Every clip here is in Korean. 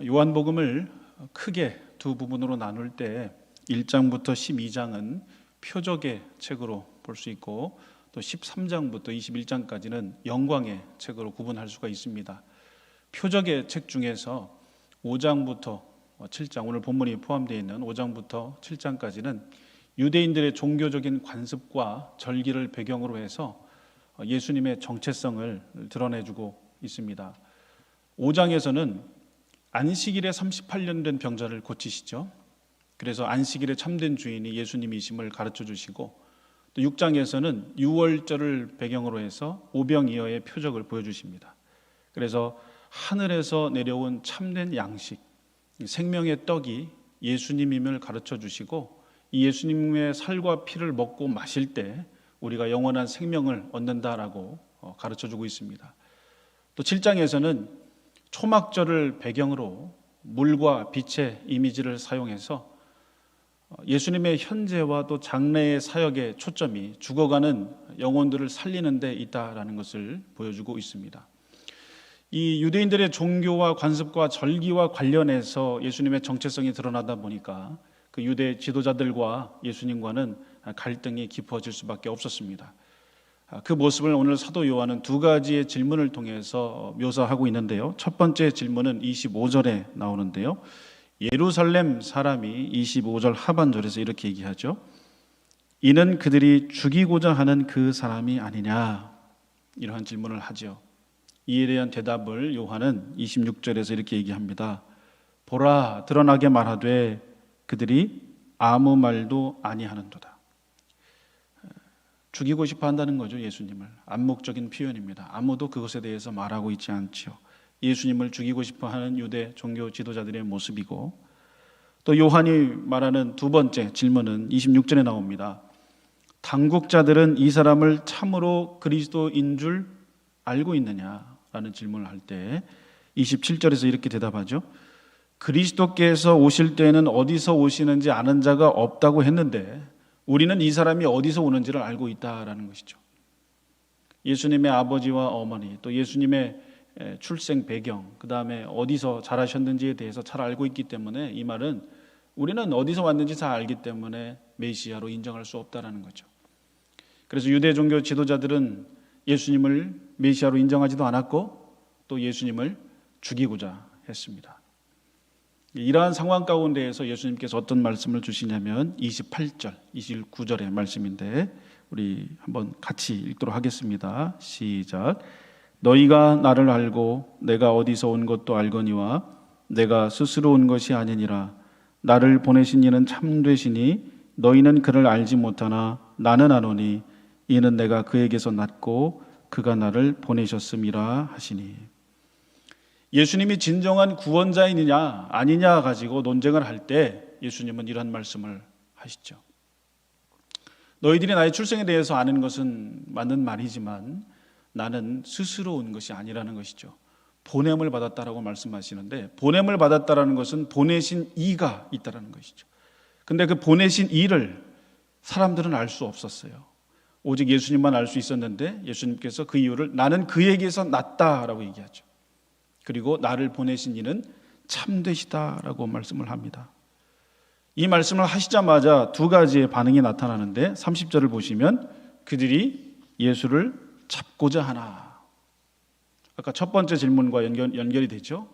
요한복음을 크게 두 부분으로 나눌 때 1장부터 12장은 표적의 책으로 볼 수 있고 또 13장부터 21장까지는 영광의 책으로 구분할 수가 있습니다. 표적의 책 중에서 5장부터 7장, 오늘 본문이 포함되어 있는 5장부터 7장까지는 유대인들의 종교적인 관습과 절기를 배경으로 해서 예수님의 정체성을 드러내주고 있습니다. 5장에서는 안식일에 38년 된 병자를 고치시죠. 그래서 안식일의 참된 주인이 예수님이심을 가르쳐 주시고, 또 6장에서는 유월절을 배경으로 해서 오병이어의 표적을 보여주십니다. 그래서 하늘에서 내려온 참된 양식, 생명의 떡이 예수님임을 가르쳐 주시고, 이 예수님의 살과 피를 먹고 마실 때 우리가 영원한 생명을 얻는다라고 가르쳐 주고 있습니다. 또 7장에서는 초막절을 배경으로 물과 빛의 이미지를 사용해서 예수님의 현재와 또 장래의 사역의 초점이 죽어가는 영혼들을 살리는 데 있다라는 것을 보여주고 있습니다. 이 유대인들의 종교와 관습과 절기와 관련해서 예수님의 정체성이 드러나다 보니까 그 유대 지도자들과 예수님과는 갈등이 깊어질 수밖에 없었습니다. 그 모습을 오늘 사도 요한은 두 가지의 질문을 통해서 묘사하고 있는데요. 첫 번째 질문은 25절에 나오는데요. 예루살렘 사람이 25절 하반절에서 이렇게 얘기하죠. 이는 그들이 죽이고자 하는 그 사람이 아니냐, 이러한 질문을 하죠. 이에 대한 대답을 요한은 26절에서 이렇게 얘기합니다. 보라, 드러나게 말하되 그들이 아무 말도 아니하는도다. 죽이고 싶어 한다는 거죠. 예수님을. 암묵적인 표현입니다. 아무도 그것에 대해서 말하고 있지 않지요. 예수님을 죽이고 싶어 하는 유대 종교 지도자들의 모습이고, 또 요한이 말하는 두 번째 질문은 26절에 나옵니다. 당국자들은 이 사람을 참으로 그리스도인 줄 알고 있느냐라는 질문을 할 때 27절에서 이렇게 대답하죠. 그리스도께서 오실 때에는 어디서 오시는지 아는 자가 없다고 했는데 우리는 이 사람이 어디서 오는지를 알고 있다라는 것이죠. 예수님의 아버지와 어머니, 또 예수님의 출생 배경, 그 다음에 어디서 자라셨는지에 대해서 잘 알고 있기 때문에 이 말은 우리는 어디서 왔는지 잘 알기 때문에 메시아로 인정할 수 없다라는 거죠. 그래서 유대 종교 지도자들은 예수님을 메시아로 인정하지도 않았고 또 예수님을 죽이고자 했습니다. 이러한 상황 가운데에서 예수님께서 어떤 말씀을 주시냐면 28절, 29절의 말씀인데 우리 한번 같이 읽도록 하겠습니다. 시작. 너희가 나를 알고 내가 어디서 온 것도 알거니와 내가 스스로 온 것이 아니니라. 나를 보내신 이는 참되시니 너희는 그를 알지 못하나 나는 아노니 이는 내가 그에게서 났고 그가 나를 보내셨음이라 하시니. 예수님이 진정한 구원자이느냐 아니냐 가지고 논쟁을 할 때 예수님은 이런 말씀을 하시죠. 너희들이 나의 출생에 대해서 아는 것은 맞는 말이지만 나는 스스로 온 것이 아니라는 것이죠. 보냄을 받았다라고 말씀하시는데, 보냄을 받았다라는 것은 보내신 이가 있다라는 것이죠. 근데 그 보내신 이를 사람들은 알 수 없었어요. 오직 예수님만 알 수 있었는데 예수님께서 그 이유를 나는 그에게서 났다라고 얘기하죠. 그리고 나를 보내신 이는 참되시다라고 말씀을 합니다. 이 말씀을 하시자마자 두 가지의 반응이 나타나는데 30절을 보시면 그들이 예수를 잡고자 하나. 아까 첫 번째 질문과 연결이 되죠.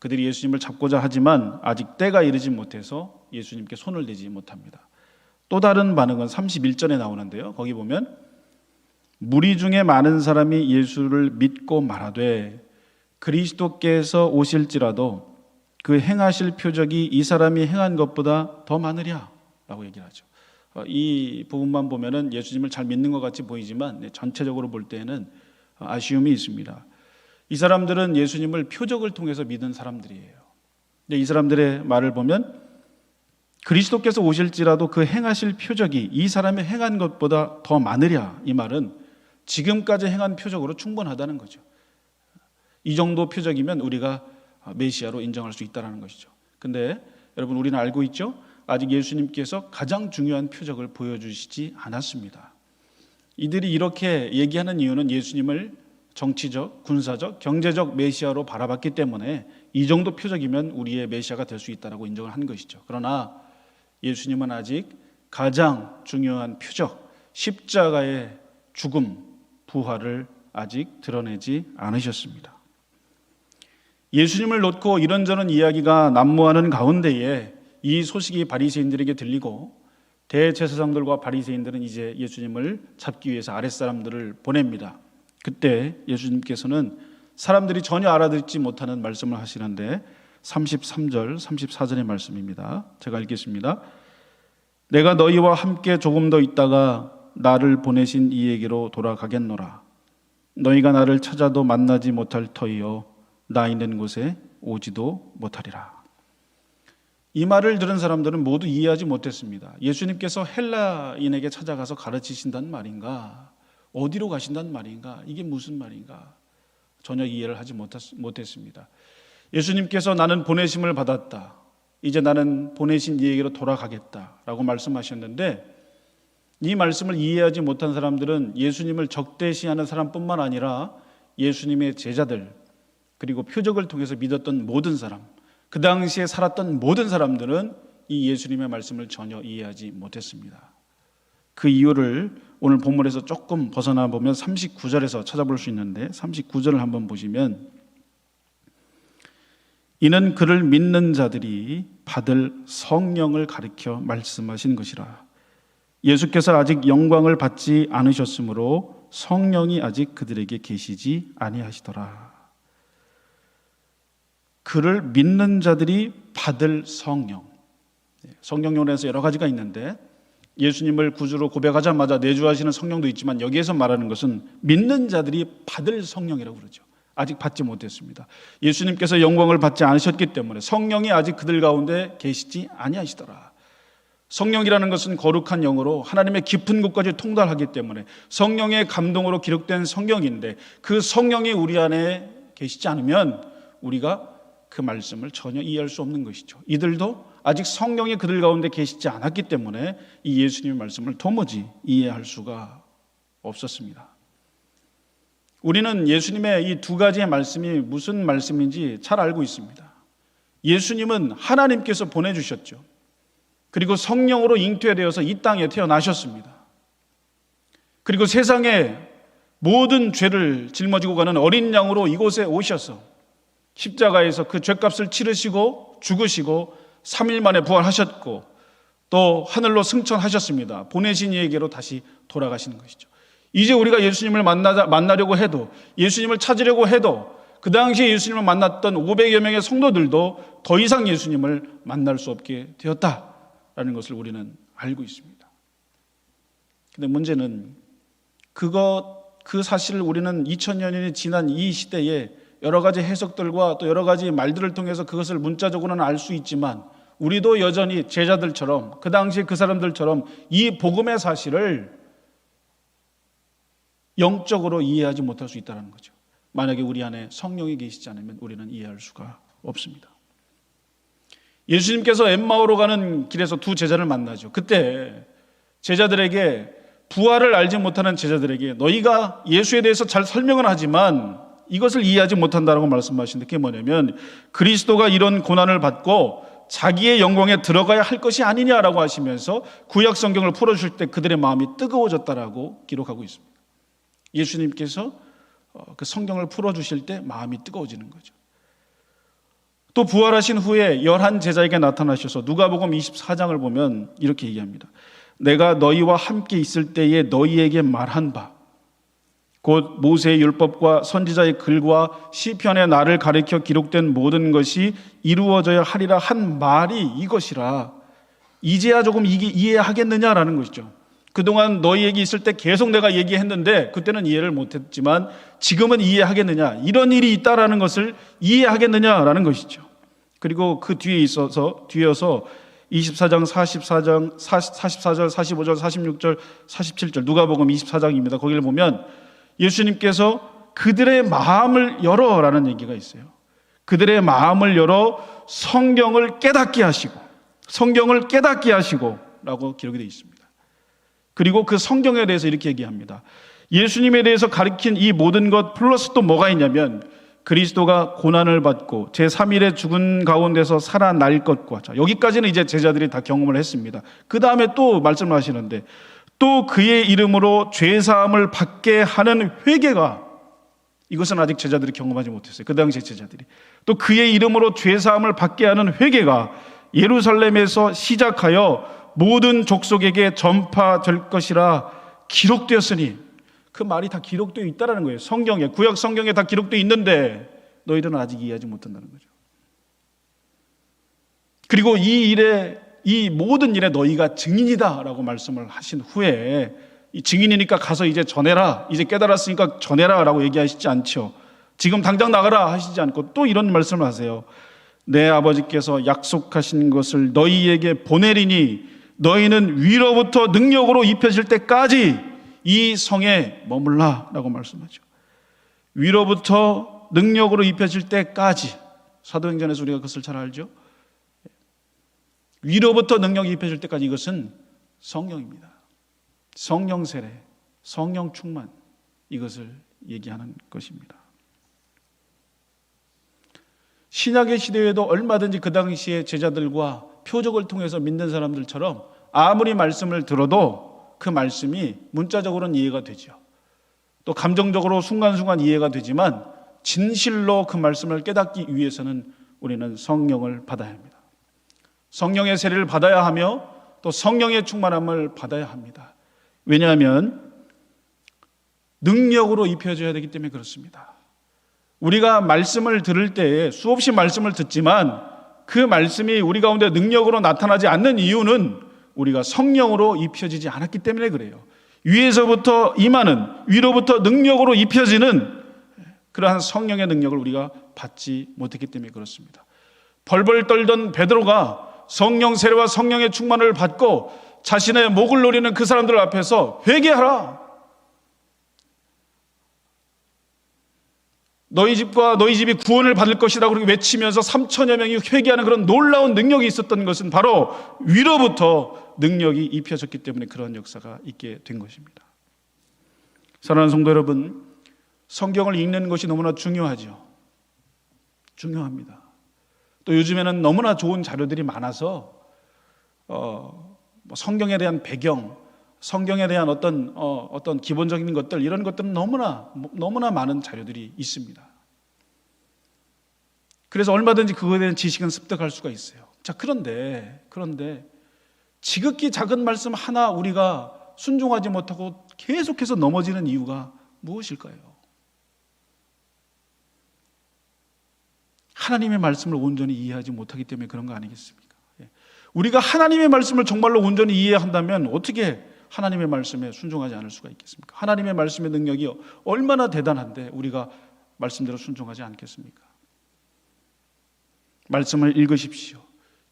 그들이 예수님을 잡고자 하지만 아직 때가 이르지 못해서 예수님께 손을 대지 못합니다. 또 다른 반응은 31절에 나오는데요. 거기 보면 무리 중에 많은 사람이 예수를 믿고 말하되 그리스도께서 오실지라도 그 행하실 표적이 이 사람이 행한 것보다 더 많으랴 라고 얘기를 하죠. 이 부분만 보면은 예수님을 잘 믿는 것 같이 보이지만 전체적으로 볼 때는 아쉬움이 있습니다. 이 사람들은 예수님을 표적을 통해서 믿은 사람들이에요. 근데 이 사람들의 말을 보면 그리스도께서 오실지라도 그 행하실 표적이 이 사람이 행한 것보다 더 많으랴, 이 말은 지금까지 행한 표적으로 충분하다는 거죠. 이 정도 표적이면 우리가 메시아로 인정할 수 있다는 것이죠. 근데 여러분, 우리는 알고 있죠? 아직 예수님께서 가장 중요한 표적을 보여주시지 않았습니다. 이들이 이렇게 얘기하는 이유는 예수님을 정치적, 군사적, 경제적 메시아로 바라봤기 때문에 이 정도 표적이면 우리의 메시아가 될 수 있다라고 인정을 한 것이죠. 그러나 예수님은 아직 가장 중요한 표적, 십자가의 죽음, 부활을 아직 드러내지 않으셨습니다. 예수님을 놓고 이런저런 이야기가 난무하는 가운데에 이 소식이 바리새인들에게 들리고 대제사장들과 바리새인들은 이제 예수님을 잡기 위해서 아랫사람들을 보냅니다. 그때 예수님께서는 사람들이 전혀 알아듣지 못하는 말씀을 하시는데 33절, 34절의 말씀입니다. 제가 읽겠습니다. 내가 너희와 함께 조금 더 있다가 나를 보내신 이에게로 돌아가겠노라. 너희가 나를 찾아도 만나지 못할 터이요 나 있는 곳에 오지도 못하리라. 이 말을 들은 사람들은 모두 이해하지 못했습니다. 예수님께서 헬라인에게 찾아가서 가르치신다는 말인가? 어디로 가신다는 말인가? 이게 무슨 말인가? 전혀 이해를 하지 못했습니다. 예수님께서 나는 보내심을 받았다. 이제 나는 보내신 이에게로 돌아가겠다라고 말씀하셨는데 이 말씀을 이해하지 못한 사람들은 예수님을 적대시하는 사람뿐만 아니라 예수님의 제자들 그리고 표적을 통해서 믿었던 모든 사람, 그 당시에 살았던 모든 사람들은 이 예수님의 말씀을 전혀 이해하지 못했습니다. 그 이유를 오늘 본문에서 조금 벗어나 보면 39절에서 찾아볼 수 있는데 39절을 한번 보시면 이는 그를 믿는 자들이 받을 성령을 가리켜 말씀하신 것이라. 예수께서 아직 영광을 받지 않으셨으므로 성령이 아직 그들에게 계시지 아니하시더라. 그를 믿는 자들이 받을 성령. 성령론에서 여러 가지가 있는데 예수님을 구주로 고백하자마자 내주하시는 성령도 있지만 여기에서 말하는 것은 믿는 자들이 받을 성령이라고 그러죠. 아직 받지 못했습니다. 예수님께서 영광을 받지 않으셨기 때문에 성령이 아직 그들 가운데 계시지 아니하시더라. 성령이라는 것은 거룩한 영으로 하나님의 깊은 곳까지 통달하기 때문에 성령의 감동으로 기록된 성경인데 그 성령이 우리 안에 계시지 않으면 우리가 그 말씀을 전혀 이해할 수 없는 것이죠. 이들도 아직 성령이 그들 가운데 계시지 않았기 때문에 이 예수님의 말씀을 도무지 이해할 수가 없었습니다. 우리는 예수님의 이 두 가지의 말씀이 무슨 말씀인지 잘 알고 있습니다. 예수님은 하나님께서 보내주셨죠. 그리고 성령으로 잉태되어서 이 땅에 태어나셨습니다. 그리고 세상의 모든 죄를 짊어지고 가는 어린 양으로 이곳에 오셔서 십자가에서 그 죄값을 치르시고 죽으시고 3일 만에 부활하셨고 또 하늘로 승천하셨습니다. 보내신 이에게로 다시 돌아가시는 것이죠. 이제 우리가 예수님을 만나려고 해도 예수님을 찾으려고 해도 그 당시에 예수님을 만났던 500여 명의 성도들도 더 이상 예수님을 만날 수 없게 되었다라는 것을 우리는 알고 있습니다. 그런데 문제는 그 사실을 우리는 2000여 년이 지난 이 시대에 여러 가지 해석들과 또 여러 가지 말들을 통해서 그것을 문자적으로는 알 수 있지만 우리도 여전히 제자들처럼 그 당시 그 사람들처럼 이 복음의 사실을 영적으로 이해하지 못할 수 있다는 거죠. 만약에 우리 안에 성령이 계시지 않으면 우리는 이해할 수가 없습니다. 예수님께서 엠마오로 가는 길에서 두 제자를 만나죠. 그때 제자들에게 부활을 알지 못하는 제자들에게 너희가 예수에 대해서 잘 설명은 하지만 이것을 이해하지 못한다라고 말씀하시는데 그게 뭐냐면 그리스도가 이런 고난을 받고 자기의 영광에 들어가야 할 것이 아니냐라고 하시면서 구약 성경을 풀어주실 때 그들의 마음이 뜨거워졌다라고 기록하고 있습니다. 예수님께서 그 성경을 풀어주실 때 마음이 뜨거워지는 거죠. 또 부활하신 후에 11 제자에게 나타나셔서 누가복음 24장을 보면 이렇게 얘기합니다. 내가 너희와 함께 있을 때에 너희에게 말한 바 곧 모세의 율법과 선지자의 글과 시편의 나를 가리켜 기록된 모든 것이 이루어져야 하리라 한 말이 이것이라. 이제야 조금 이게 이해하겠느냐라는 것이죠. 그동안 너희에게 있을 때 계속 내가 얘기했는데 그때는 이해를 못했지만 지금은 이해하겠느냐, 이런 일이 있다라는 것을 이해하겠느냐라는 것이죠. 그리고 그 뒤에 이어서 24장, 44절, 45절, 46절, 47절 누가복음 24장입니다. 거기를 보면 예수님께서 그들의 마음을 열어라는 얘기가 있어요. 그들의 마음을 열어 성경을 깨닫게 하시고 라고 기록이 되어 있습니다. 그리고 그 성경에 대해서 이렇게 얘기합니다. 예수님에 대해서 가르친 이 모든 것 플러스 또 뭐가 있냐면 그리스도가 고난을 받고 제3일에 죽은 가운데서 살아날 것과, 자, 여기까지는 이제 제자들이 다 경험을 했습니다. 그 다음에 또 말씀을 하시는데 또 그의 이름으로 죄사함을 받게 하는 회개가, 이것은 아직 제자들이 경험하지 못했어요. 그 당시 제자들이. 또 그의 이름으로 죄사함을 받게 하는 회개가 예루살렘에서 시작하여 모든 족속에게 전파될 것이라 기록되었으니, 그 말이 다 기록되어 있다는 거예요. 성경에, 구약 성경에 다 기록되어 있는데 너희들은 아직 이해하지 못한다는 거죠. 그리고 이 모든 일에 너희가 증인이다 라고 말씀을 하신 후에, 이 증인이니까 가서 이제 전해라, 이제 깨달았으니까 전해라 라고 얘기하시지 않죠. 지금 당장 나가라 하시지 않고 또 이런 말씀을 하세요. 내 아버지께서 약속하신 것을 너희에게 보내리니 너희는 위로부터 능력으로 입혀질 때까지 이 성에 머물라 라고 말씀하죠. 위로부터 능력으로 입혀질 때까지, 사도행전에서 우리가 그것을 잘 알죠. 위로부터 능력이 입혀질 때까지, 이것은 성령입니다. 성령 세례, 성령 충만, 이것을 얘기하는 것입니다. 신약의 시대에도 얼마든지 그 당시에 제자들과 표적을 통해서 믿는 사람들처럼 아무리 말씀을 들어도 그 말씀이 문자적으로는 이해가 되죠. 또 감정적으로 순간순간 이해가 되지만 진실로 그 말씀을 깨닫기 위해서는 우리는 성령을 받아야 합니다. 성령의 세례를 받아야 하며 또 성령의 충만함을 받아야 합니다. 왜냐하면 능력으로 입혀져야 되기 때문에 그렇습니다. 우리가 말씀을 들을 때에 수없이 말씀을 듣지만 그 말씀이 우리 가운데 능력으로 나타나지 않는 이유는 우리가 성령으로 입혀지지 않았기 때문에 그래요. 위에서부터 임하는, 위로부터 능력으로 입혀지는 그러한 성령의 능력을 우리가 받지 못했기 때문에 그렇습니다. 벌벌 떨던 베드로가 성령 세례와 성령의 충만을 받고 자신의 목을 노리는 그 사람들 앞에서 회개하라, 너희 집과 너희 집이 구원을 받을 것이다 그렇게 외치면서 3천여 명이 회개하는 그런 놀라운 능력이 있었던 것은 바로 위로부터 능력이 입혀졌기 때문에 그런 역사가 있게 된 것입니다. 사랑하는 성도 여러분, 성경을 읽는 것이 너무나 중요하죠. 중요합니다. 또 요즘에는 너무나 좋은 자료들이 많아서 성경에 대한 배경, 성경에 대한 어떤 기본적인 것들, 이런 것들은 너무나 많은 자료들이 있습니다. 그래서 얼마든지 그거에 대한 지식은 습득할 수가 있어요. 자, 그런데 지극히 작은 말씀 하나 우리가 순종하지 못하고 계속해서 넘어지는 이유가 무엇일까요? 하나님의 말씀을 온전히 이해하지 못하기 때문에 그런 거 아니겠습니까? 우리가 하나님의 말씀을 정말로 온전히 이해한다면 어떻게 하나님의 말씀에 순종하지 않을 수가 있겠습니까? 하나님의 말씀의 능력이 얼마나 대단한데 우리가 말씀대로 순종하지 않겠습니까? 말씀을 읽으십시오.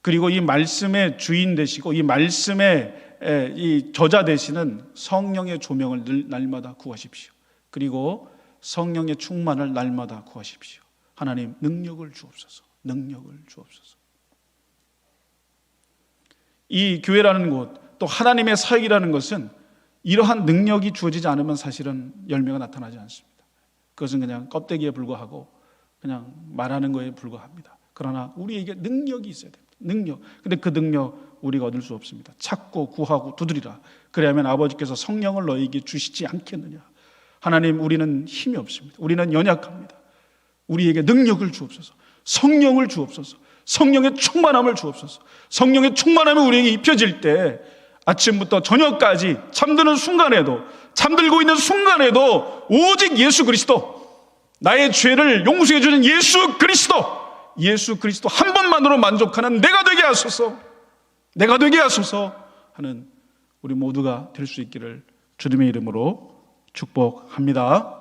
그리고 이 말씀의 주인 되시고 이 말씀의 이 저자 되시는 성령의 조명을 날마다 구하십시오. 그리고 성령의 충만을 날마다 구하십시오. 하나님, 능력을 주옵소서. 능력을 주옵소서. 이 교회라는 곳, 또 하나님의 사역이라는 것은 이러한 능력이 주어지지 않으면 사실은 열매가 나타나지 않습니다. 그것은 그냥 껍데기에 불과하고 그냥 말하는 거에 불과합니다. 그러나 우리에게 능력이 있어야 됩니다. 능력. 근데 그 능력 우리가 얻을 수 없습니다. 찾고 구하고 두드리라. 그래야만 아버지께서 성령을 너희에게 주시지 않겠느냐. 하나님, 우리는 힘이 없습니다. 우리는 연약합니다. 우리에게 능력을 주옵소서. 성령을 주옵소서. 성령의 충만함을 주옵소서. 성령의 충만함이 우리에게 입혀질 때 아침부터 저녁까지 잠드는 순간에도, 잠들고 있는 순간에도 오직 예수 그리스도, 나의 죄를 용서해 주는 예수 그리스도 한 번만으로 만족하는 내가 되게 하소서 하는 우리 모두가 될 수 있기를 주님의 이름으로 축복합니다.